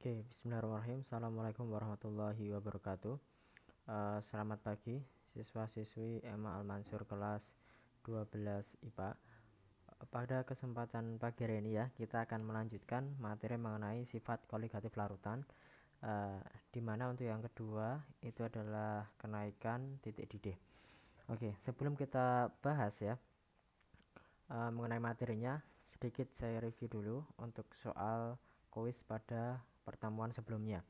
Oke, bismillahirrahmanirrahim. Assalamualaikum warahmatullahi wabarakatuh. Selamat pagi, siswa-siswi Emma Al-Mansur kelas 12 IPA. Pada kesempatan pagi hari ini ya, kita akan melanjutkan materi mengenai sifat koligatif larutan. Di mana untuk yang kedua itu adalah kenaikan titik didih. Oke, sebelum kita bahas ya mengenai materinya, sedikit saya review dulu untuk soal kuis pada pertemuan sebelumnya.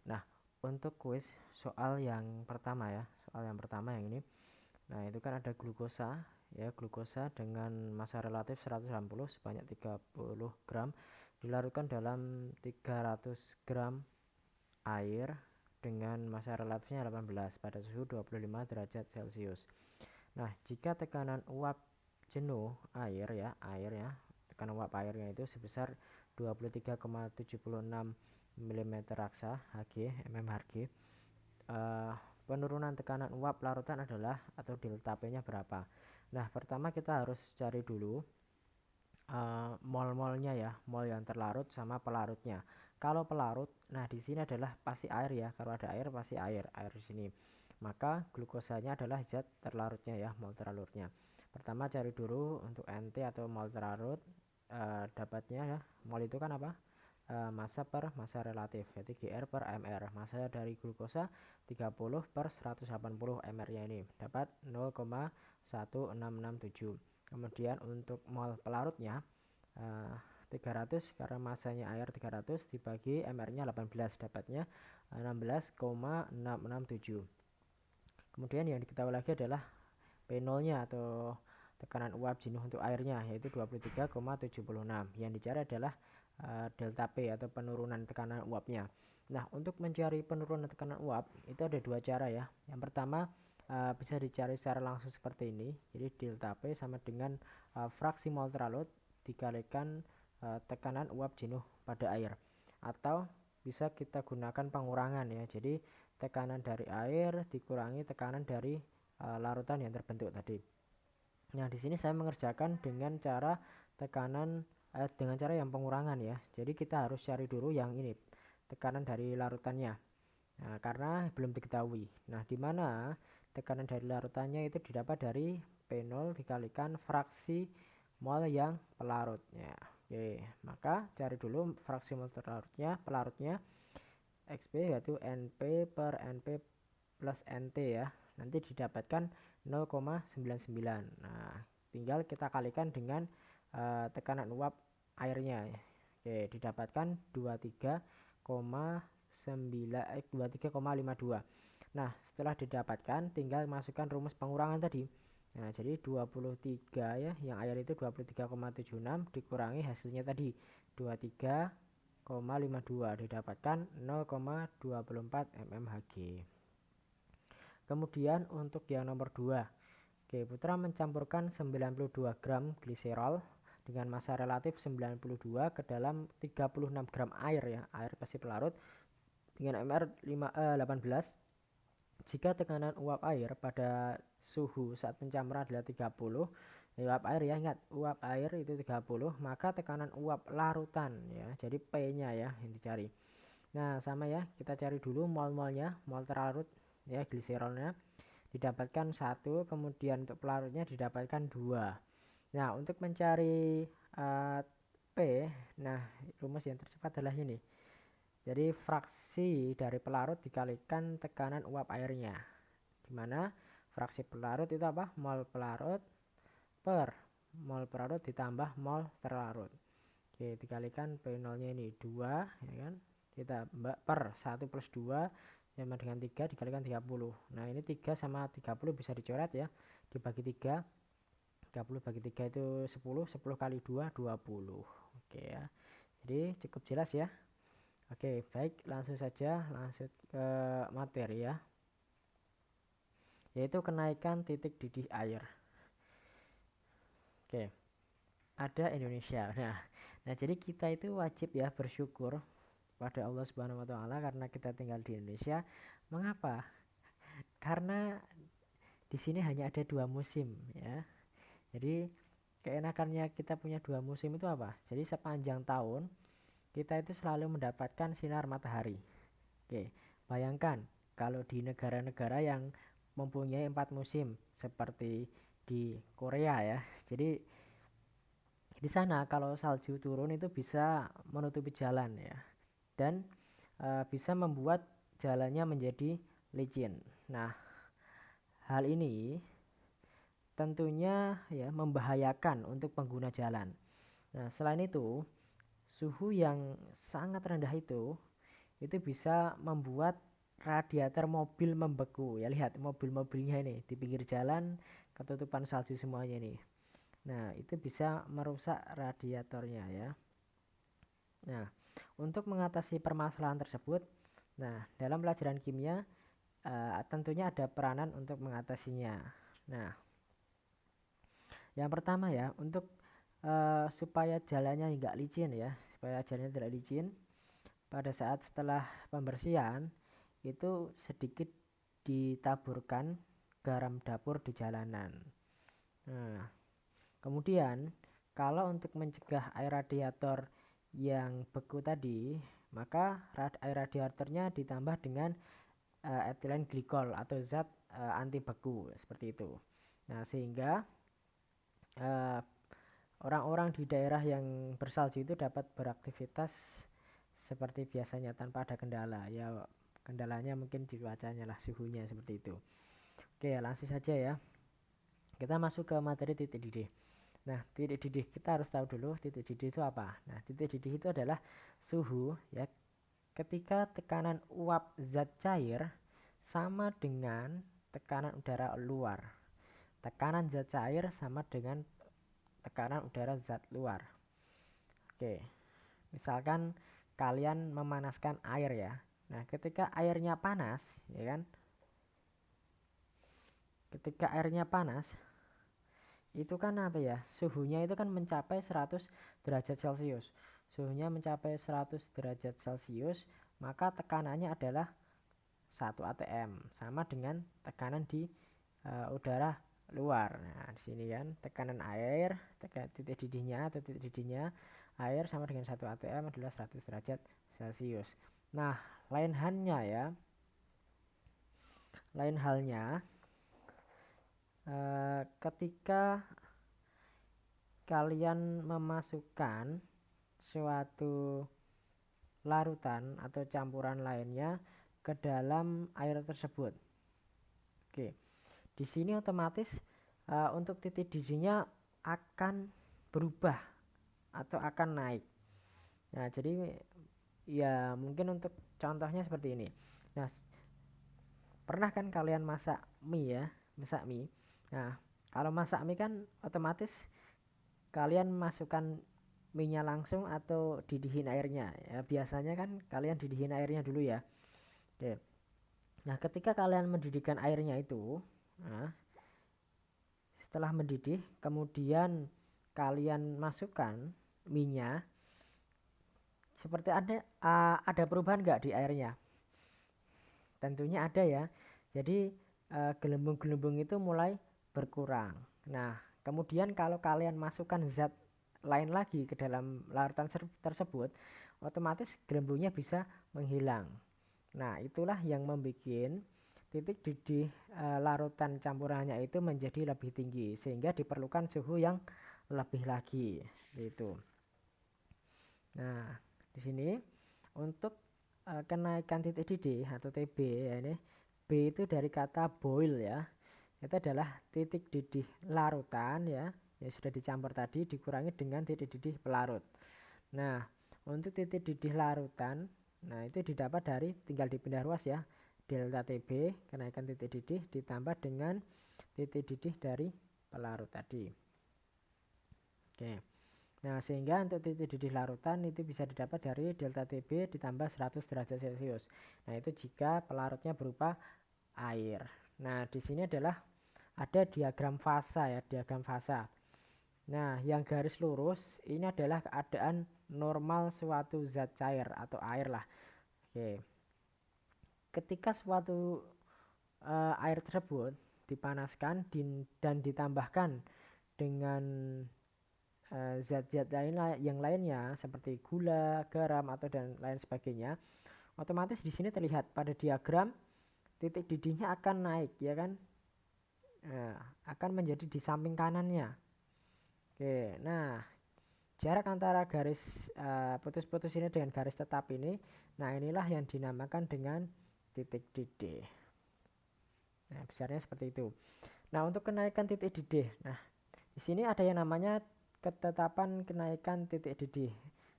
Nah, untuk kuis soal yang pertama ya, soal yang pertama yang ini. Nah, itu kan ada glukosa ya, glukosa dengan massa relatif 180 sebanyak 30 gram dilarutkan dalam 300 gram air dengan massa relatifnya 18 pada suhu 25 derajat Celcius. Nah, jika tekanan uap jenuh air ya, tekanan uap airnya itu sebesar 23,76 mm raksa Hg mmHg, penurunan tekanan uap larutan adalah atau delta P-nya berapa? Nah, pertama kita harus cari dulu mol-molnya ya, mol yang terlarut sama pelarutnya. Kalau pelarut, nah di sini adalah pasti air ya. Kalau ada air pasti air di sini. Maka glukosanya adalah zat terlarutnya ya, mol terlarutnya. Pertama cari dulu untuk NT atau mol terlarut, dapatnya ya. Mol itu kan apa? Massa per massa relatif, yaitu Gr per Mr. Massa dari glukosa 30 per 180 Mr nya ini dapat 0,1667. Kemudian untuk mol pelarutnya 300, karena masanya air 300 dibagi Mr nya 18 dapatnya 16,667. Kemudian yang diketahui lagi adalah P0 nya atau tekanan uap jenuh untuk airnya, yaitu 23,76. Yang dicari adalah delta P atau penurunan tekanan uapnya. Nah, untuk mencari penurunan tekanan uap itu ada dua cara ya. Yang pertama bisa dicari secara langsung seperti ini. Jadi delta P sama dengan fraksi mol terlarut dikalikan tekanan uap jenuh pada air. Atau bisa kita gunakan pengurangan ya. Jadi tekanan dari air dikurangi tekanan dari larutan yang terbentuk tadi. Nah, di sini saya mengerjakan dengan cara dengan cara yang pengurangan ya. Jadi kita harus cari dulu yang ini, tekanan dari larutannya. Nah, karena belum diketahui. Nah, di mana tekanan dari larutannya itu didapat dari P0 dikalikan fraksi mol yang pelarutnya. Oke, maka cari dulu fraksi mol pelarutnya XP yaitu NP per NP plus NT ya. Nanti didapatkan 0,99. Nah, tinggal kita kalikan dengan tekanan uap airnya ya. Oke, didapatkan 23,52. Nah, setelah didapatkan tinggal masukkan rumus pengurangan tadi. Nah, jadi 23 ya, yang air itu 23,76 dikurangi hasilnya tadi 23,52 didapatkan 0,24 mmHg. Kemudian untuk yang nomor 2, oke, Putra mencampurkan 92 gram gliserol dengan massa relatif 92 ke dalam 36 gram air ya, air pasti pelarut dengan Mr 18. Jika tekanan uap air pada suhu saat pencampuran adalah 30, uap air ya, ingat uap air itu 30, maka tekanan uap larutan ya, jadi P-nya ya yang dicari. Nah, sama ya, kita cari dulu mol-molnya, mol terlarut ya, gliserolnya didapatkan 1, kemudian untuk pelarutnya didapatkan 2. Nah, untuk mencari P, nah rumus yang tercepat adalah ini. Jadi fraksi dari pelarut dikalikan tekanan uap airnya. Dimana fraksi pelarut itu apa? Mol pelarut per mol pelarut ditambah mol terlarut. Oke, dikalikan P0 nya ini 2 ya kan. Kita per 1 plus 2 sama dengan 3 dikalikan 30. Nah, ini 3 sama 30 bisa dicoret ya. Dibagi 3. 30 bagi 3 itu 10. 10 kali 2 20. Oke ya. Jadi cukup jelas ya. Oke, baik, langsung saja lanjut ke materi ya. Yaitu kenaikan titik didih air. Oke. Ada Indonesia. Nah, jadi kita itu wajib ya bersyukur pada Allah Subhanahu wa taala karena kita tinggal di Indonesia. Mengapa? Karena di sini hanya ada 2 musim ya. Jadi keenakannya kita punya 2 musim itu apa? Jadi sepanjang tahun kita itu selalu mendapatkan sinar matahari. Oke, bayangkan kalau di negara-negara yang mempunyai 4 musim seperti di Korea ya. Jadi di sana kalau salju turun itu bisa menutupi jalan ya, dan bisa membuat jalannya menjadi licin. Nah, hal ini tentunya ya membahayakan untuk pengguna jalan. Nah, selain itu, suhu yang sangat rendah itu bisa membuat radiator mobil membeku. Ya lihat mobil-mobilnya ini di pinggir jalan ketutupan salju semuanya nih. Nah, itu bisa merusak radiatornya ya. Nah, untuk mengatasi permasalahan tersebut, nah dalam pelajaran kimia tentunya ada peranan untuk mengatasinya. Nah, yang pertama ya, untuk supaya jalannya nggak licin ya, supaya jalannya tidak licin, pada saat setelah pembersihan itu sedikit ditaburkan garam dapur di jalanan. Nah, kemudian kalau untuk mencegah air radiator yang beku tadi, maka air radiatornya ditambah dengan etilen glikol atau zat anti beku seperti itu. Nah, sehingga orang-orang di daerah yang bersalju itu dapat beraktivitas seperti biasanya tanpa ada kendala. Ya, kendalanya mungkin di cuacanya lah, suhunya seperti itu. Oke, langsung saja ya. Kita masuk ke materi titik didih. Nah, titik didih kita harus tahu dulu titik didih itu apa. Nah, titik didih itu adalah suhu ya ketika tekanan uap zat cair sama dengan tekanan udara luar. Tekanan zat cair sama dengan tekanan udara zat luar. Oke, misalkan kalian memanaskan air ya. Nah, ketika airnya panas, ya kan? Ketika airnya panas, itu kan apa ya? Suhunya itu kan mencapai 100 derajat Celcius. Suhunya mencapai 100 derajat Celcius, maka tekanannya adalah 1 atm sama dengan tekanan di udara luar. Nah, di sini kan tekanan air, titik didihnya atau titik didihnya air sama dengan 1 atm adalah 100 derajat Celcius. Nah, lain halnya ya. Lain halnya ketika kalian memasukkan suatu larutan atau campuran lainnya ke dalam air tersebut. Oke. Di sini otomatis untuk titik didihnya akan berubah atau akan naik. Nah, jadi ya mungkin untuk contohnya seperti ini. Nah, pernah kan kalian masak mie ya, masak mie. Nah, kalau masak mie kan otomatis kalian masukkan mie-nya langsung atau didihin airnya. Ya, biasanya kan kalian didihin airnya dulu ya. Oke. Nah, ketika kalian mendidihkan airnya itu, nah, setelah mendidih, kemudian kalian masukkan mie-nya, seperti ada perubahan nggak di airnya? Tentunya ada ya. Jadi gelembung-gelembung itu mulai berkurang. Nah, kemudian kalau kalian masukkan zat lain lagi ke dalam larutan tersebut, otomatis gelembungnya bisa menghilang. Nah, itulah yang membuat titik didih larutan campurannya itu menjadi lebih tinggi sehingga diperlukan suhu yang lebih lagi gitu. Nah, di sini untuk kenaikan titik didih atau TB ya, ini B itu dari kata boil ya. Itu adalah titik didih larutan ya, yang sudah dicampur tadi dikurangi dengan titik didih pelarut. Nah, untuk titik didih larutan, nah itu didapat dari tinggal dipindah ruas ya. Delta TB kenaikan titik didih ditambah dengan titik didih dari pelarut tadi. Oke. Nah, sehingga untuk titik didih larutan itu bisa didapat dari delta TB ditambah 100 derajat Celcius. Nah, itu jika pelarutnya berupa air. Nah, di sini adalah ada diagram fasa ya, diagram fasa. Nah, yang garis lurus ini adalah keadaan normal suatu zat cair atau air lah. Oke. Ketika suatu air tersebut dipanaskan dan ditambahkan dengan zat-zat yang lainnya seperti gula, garam atau dan lain sebagainya, otomatis di sini terlihat pada diagram titik didihnya akan naik ya kan. Nah, akan menjadi di samping kanannya. Oke, nah jarak antara garis putus-putus ini dengan garis tetap ini, nah inilah yang dinamakan dengan titik didih. Nah, besarnya seperti itu. Nah, untuk kenaikan titik didih, nah di sini ada yang namanya ketetapan kenaikan titik didih.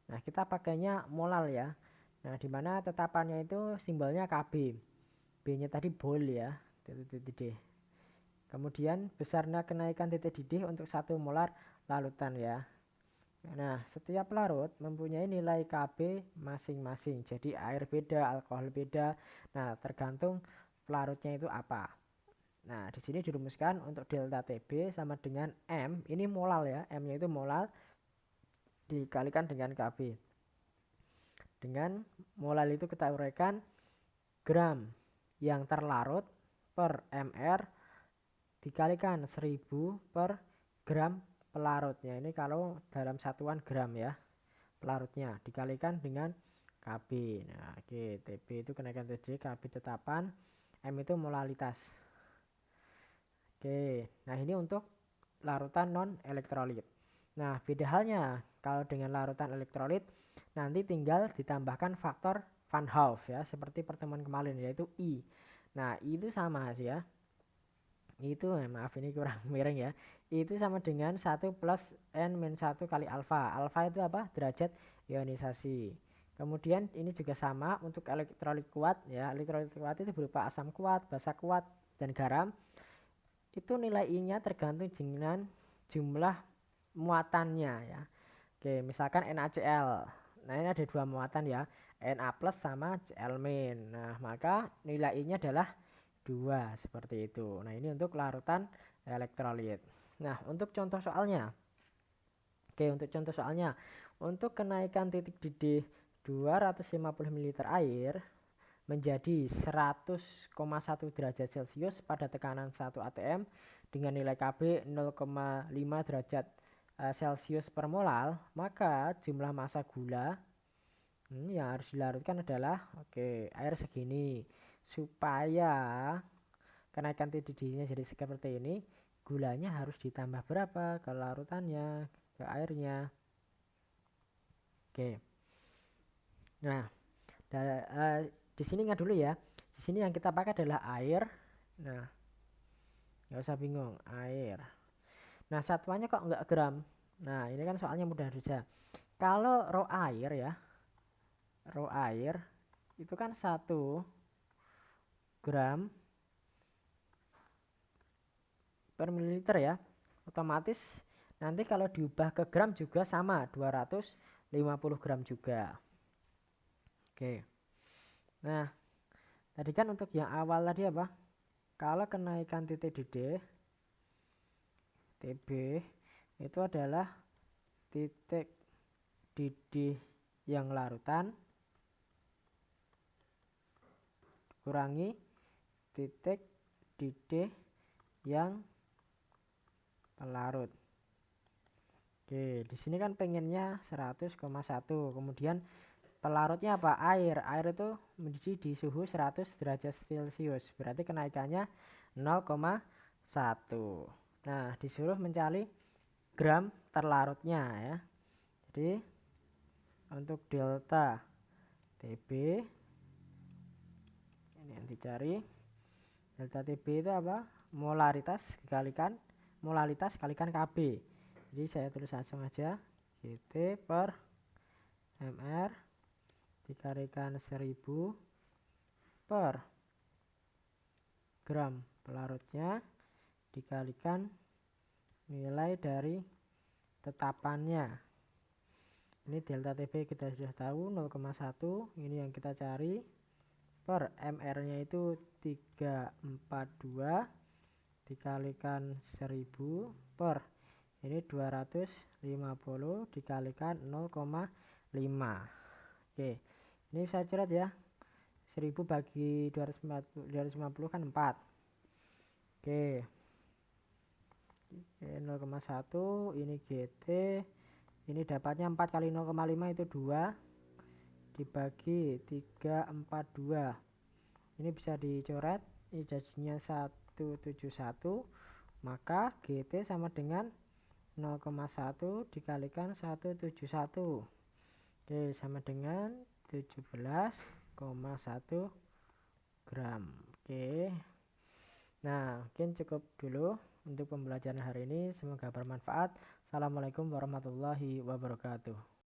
Nah, kita pakainya molal ya. Nah, di mana tetapannya itu simbolnya Kb. B-nya tadi bol ya, titik didih. Kemudian besarnya kenaikan titik didih untuk 1 molar larutan ya. Nah, setiap larut mempunyai nilai Kb masing-masing. Jadi air beda, alkohol beda. Nah, tergantung pelarutnya itu apa. Nah, di sini dirumuskan untuk delta Tb sama dengan M, ini molal ya. M-nya itu molal dikalikan dengan Kb. Dengan molal itu kita uraikan gram yang terlarut per mr dikalikan 1000 per gram pelarutnya. Ini kalau dalam satuan gram ya. Pelarutnya dikalikan dengan Kb. Nah, oke, Tb itu kenaikan TD, Kb tetapan, M itu molalitas. Oke, nah ini untuk larutan non elektrolit. Nah, beda halnya kalau dengan larutan elektrolit nanti tinggal ditambahkan faktor Van Hoff ya, seperti pertemuan kemarin yaitu I. Nah, itu sama sih ya. Itu maaf ini kurang miring ya. Itu sama dengan 1 plus N-1 kali alfa. Alfa itu apa? Derajat ionisasi. Kemudian ini juga sama untuk elektrolit kuat ya. Elektrolit kuat itu berupa asam kuat, basa kuat, dan garam. Itu nilai I-nya tergantung dengan jumlah muatannya ya. Oke, misalkan NaCl. Nah, ini ada 2 muatan ya, Na plus sama Cl min. Nah, maka nilai I-nya adalah 2 seperti itu. Nah, ini untuk larutan elektrolit. Nah, untuk contoh soalnya. Oke, untuk contoh soalnya. Untuk kenaikan titik didih 250 ml air menjadi 100,1 derajat Celcius pada tekanan 1 atm dengan nilai Kb 0,5 derajat Celcius per molal, maka jumlah massa gula yang harus dilarutkan adalah air segini. Supaya kenaikan titik didihnya jadi seperti ini, gulanya harus ditambah berapa ke larutannya, ke airnya. Nah, di sini ingat dulu ya. Di sini yang kita pakai adalah air. Nah, nggak usah bingung, air. Nah, satuannya kok nggak gram? Nah, ini kan soalnya mudah saja. Kalau ro air ya, ro air itu kan 1 gram per mililiter ya. Otomatis nanti kalau diubah ke gram juga sama, 250 gram juga. Oke. Nah, tadi kan untuk yang awal tadi apa? Kalau kenaikan titik didih Tb itu adalah titik didih yang larutan kurangi titik didih yang pelarut. Oke, di sini kan pengennya 100,1. Kemudian pelarutnya apa? Air. Air itu mendidih di suhu 100 derajat Celcius. Berarti kenaikannya 0,1. Nah, disuruh mencari gram terlarutnya ya. Jadi untuk delta Tb ini yang dicari. Delta Tb itu apa? Molaritas kalikan Kb. Jadi saya tulis langsung aja Gt per mr dikalikan 1000 per gram pelarutnya dikalikan nilai dari tetapannya. Ini delta Tb kita sudah tahu 0,1. Ini yang kita cari per mr nya itu 342 dikalikan 1000 per ini 250 dikalikan 0,5. Oke, ini saya coret ya. 1000 bagi 250 kan 4. Oke, 0,1 ini Gt Ini dapatnya 4 kali 0,5 itu 2 dibagi 342. Ini bisa dicoret, ini jadinya 171, maka GT sama dengan 0,1 dikalikan 171. Oke, sama dengan 17,1 gram. Oke. Nah, mungkin cukup dulu untuk pembelajaran hari ini. Semoga bermanfaat. Assalamualaikum warahmatullahi wabarakatuh.